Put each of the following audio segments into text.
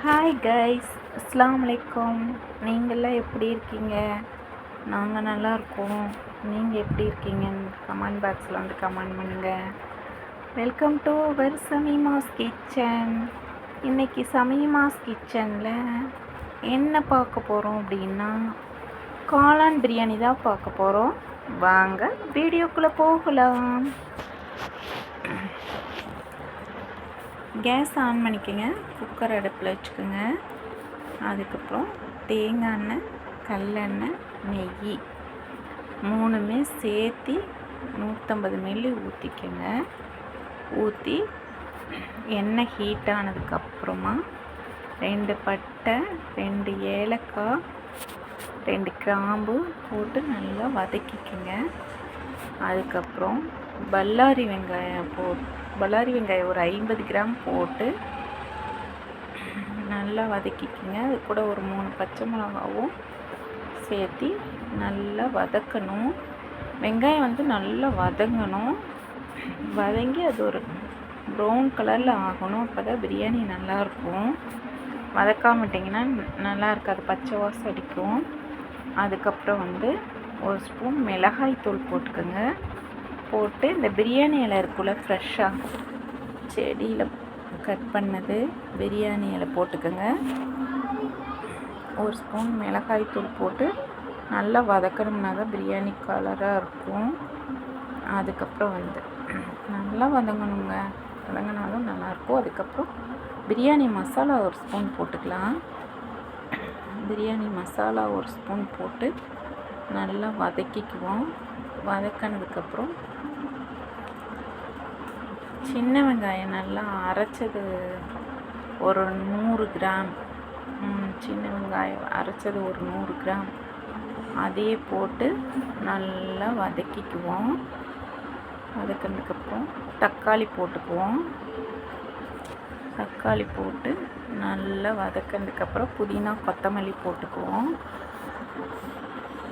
Hi guys, அஸ்ஸலாமு அலைக்கும். நீங்கள்லாம் எப்படி இருக்கீங்க? நாங்கள் நல்லா இருக்கோம். நீங்கள் எப்படி இருக்கீங்கன்னு கமெண்ட் பாக்ஸில் வந்து கமெண்ட் பண்ணுங்கள். Welcome to our Samima's kitchen. இன்றைக்கி சமீமாஸ் கிச்சனில் என்ன பார்க்க போகிறோம் அப்படின்னா காளான் பிரியாணி தான் பார்க்க போகிறோம். வாங்க வீடியோக்குள்ளே போகலாம். கேஸ் ஆன் பண்ணிக்கோங்க. குக்கர் அடுப்பில் வச்சுக்கோங்க. அதுக்கப்புறம் தேங்காய் எண்ணெய், கல்லெண்ணெய், நெய் மூணுமே சேர்த்து 150 மில்லி ஊற்றிக்கோங்க. ஊற்றி எண்ணெய் ஹீட் ஆனதுக்கப்புறமா 2 பட்டை, 2 ஏலக்காய், 2 கிராம்பு போட்டு நல்லா வதக்கிக்கோங்க. அதுக்கப்புறம் பல்லாரி வெங்காயம் ஒரு 50 கிராம் போட்டு நல்லா வதக்கிக்கோங்க. அது கூட ஒரு 3 பச்சை மிளகாவும் சேர்த்து நல்லா வதக்கணும். வெங்காயம் வந்து நல்லா வதங்கணும். வதங்கி அது ஒரு ப்ரௌன் கலரில் ஆகணும். அப்போ தான் பிரியாணி நல்லாயிருக்கும். வதக்காமட்டிங்கன்னா நல்லா இருக்காது, பச்சை வாசம் அடிக்கும். அதுக்கப்புறம் வந்து 1 ஸ்பூன் மிளகாய் தூள் போட்டுக்கோங்க. போட்டு இந்த பிரியாணி இலை இருக்குள்ள ஃப்ரெஷ்ஷாக செடியில் கட் பண்ணது பிரியாணி இலை போட்டுக்கோங்க. 1 ஸ்பூன் மிளகாய் தூள் போட்டு நல்லா வதக்கணும்னா தான் பிரியாணி கலராக இருக்கும். அதுக்கப்புறம் வந்து நல்லா வதங்கணுங்க, வதங்கினாலும் நல்லாயிருக்கும். அதுக்கப்புறம் பிரியாணி மசாலா 1 ஸ்பூன் போட்டுக்கலாம். பிரியாணி மசாலா 1 ஸ்பூன் போட்டு நல்லா வதக்கிக்குவோம். வதக்கினதுக்கப்புறம் சின்ன வெங்காயம் நல்லா அரைச்சது ஒரு 100 கிராம், சின்ன வெங்காயம் அரைச்சது ஒரு 100 கிராம் அதையே போட்டு நல்லா வதக்கிக்குவோம். வதக்கினதுக்கப்புறம் தக்காளி போட்டுக்குவோம். தக்காளி போட்டு நல்லா வதக்கினதுக்கப்புறம் புதினா, கொத்தமல்லி போட்டுக்குவோம்.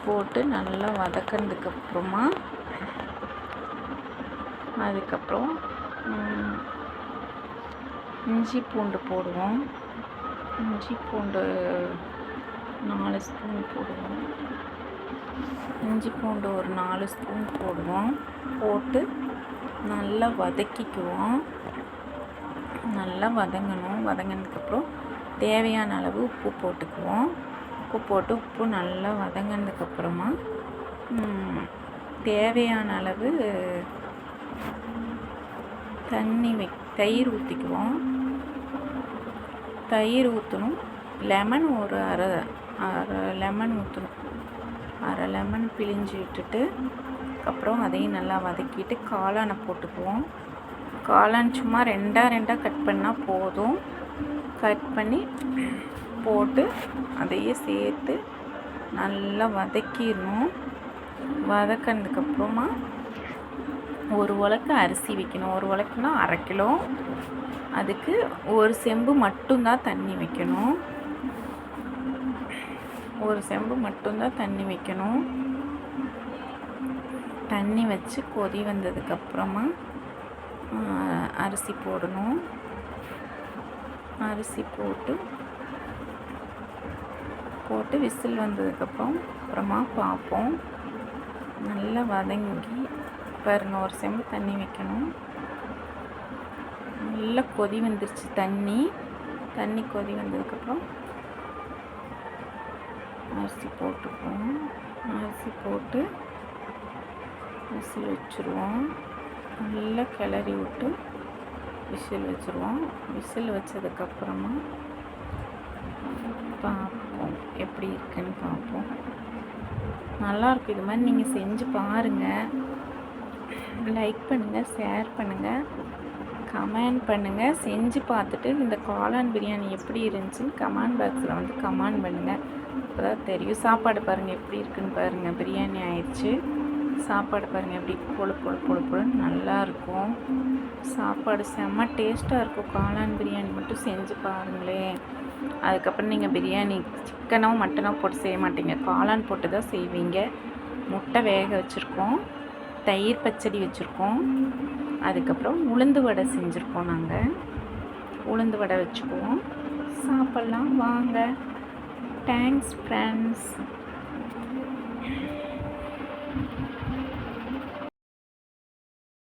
போட்டு நல்லா வதக்கினதுக்கப்புறமா அதுக்கப்புறம் இஞ்சி பூண்டு போடுவோம். இஞ்சி பூண்டு 4 ஸ்பூன் போடுவோம். இஞ்சி பூண்டு ஒரு 4 ஸ்பூன் போடுவோம். போட்டு நல்லா வதக்கிக்குவோம். நல்லா வதங்கணும். வதங்கினதுக்கப்புறம் தேவையான அளவு உப்பு போட்டுக்குவோம். உப்பு போட்டு உப்பு நல்லா வதங்கினதுக்கப்புறமா தேவையான அளவு தயிர் ஊற்றிக்குவோம். தயிர் ஊற்றணும். லெமன் ஒரு அரை லெமன் ஊற்றணும். அரை லெமன் பிழிஞ்சு விட்டுட்டு அப்புறம் அதையும் நல்லா வதக்கிட்டு காளானை போட்டுக்குவோம். காளான் சும்மா 2 கட் பண்ணால் போதும். கட் பண்ணி போட்டு அதையே சேர்த்து நல்லா வதக்கிடணும். வதக்கினதுக்கப்புறமா ஒரு உலக்கு அரிசி வைக்கணும். ஒரு உலக்குனா அரை கிலோ. அதுக்கு 1 செம்பு மட்டும்தான் தண்ணி வைக்கணும். 1 செம்பு மட்டும்தான் தண்ணி வைக்கணும். தண்ணி வச்சு கொதி வந்ததுக்கப்புறமா அரிசி போடணும். அரிசி போட்டு விசில் வந்ததுக்கப்புறம் அப்புறமா பார்ப்போம். நல்லா வதங்கி பாருங்கள், 1 செம்பு தண்ணி வைக்கணும். நல்லா கொதி வந்துருச்சு. தண்ணி கொதி வந்ததுக்கப்புறம் அரிசி போட்டுக்குவோம். அரிசி போட்டு விசில் வச்சுருவோம். நல்லா கிளறி விட்டு விசில் வச்சுருவோம். விசில் வச்சதுக்கப்புறமா பார்ப்போம் எப்படி இருக்குன்னு பார்ப்போம். நல்லாயிருக்கும். இது மாதிரி நீங்கள் செஞ்சு பாருங்கள். லைக் பண்ணுங்கள், ஷேர் பண்ணுங்கள், கமெண்ட் பண்ணுங்கள். செஞ்சு பார்த்துட்டு இந்த காளான் பிரியாணி எப்படி இருந்துச்சுன்னு கமெண்ட் பாக்ஸில் வந்து கமெண்ட் பண்ணுங்கள். அப்போ தான் தெரியும். சாப்பாடு பாருங்கள் எப்படி இருக்குன்னு பாருங்கள். பிரியாணி ஆயிடுச்சு. சாப்பாடு பாருங்கள் எப்படி பொழுன்னு நல்லாயிருக்கும். சாப்பாடு செம்ம டேஸ்ட்டாக இருக்கும். காளான் பிரியாணி மட்டும் செஞ்சு பாருங்களேன். அதுக்கப்புறம் நீங்கள் பிரியாணி சிக்கனோ மட்டனோ போட்டு செய்ய மாட்டீங்க, காளான் போட்டு தான் செய்வீங்க. முட்டை வேக வச்சுருக்கோம். தயிர் பச்சடி வச்சுருக்கோம். அதுக்கப்புறம் உளுந்து வடை செஞ்சுருக்கோம். நாங்கள் உளுந்து வடை வச்சுக்குவோம். சாப்பிட்லாம் வாங்க. Thanks friends.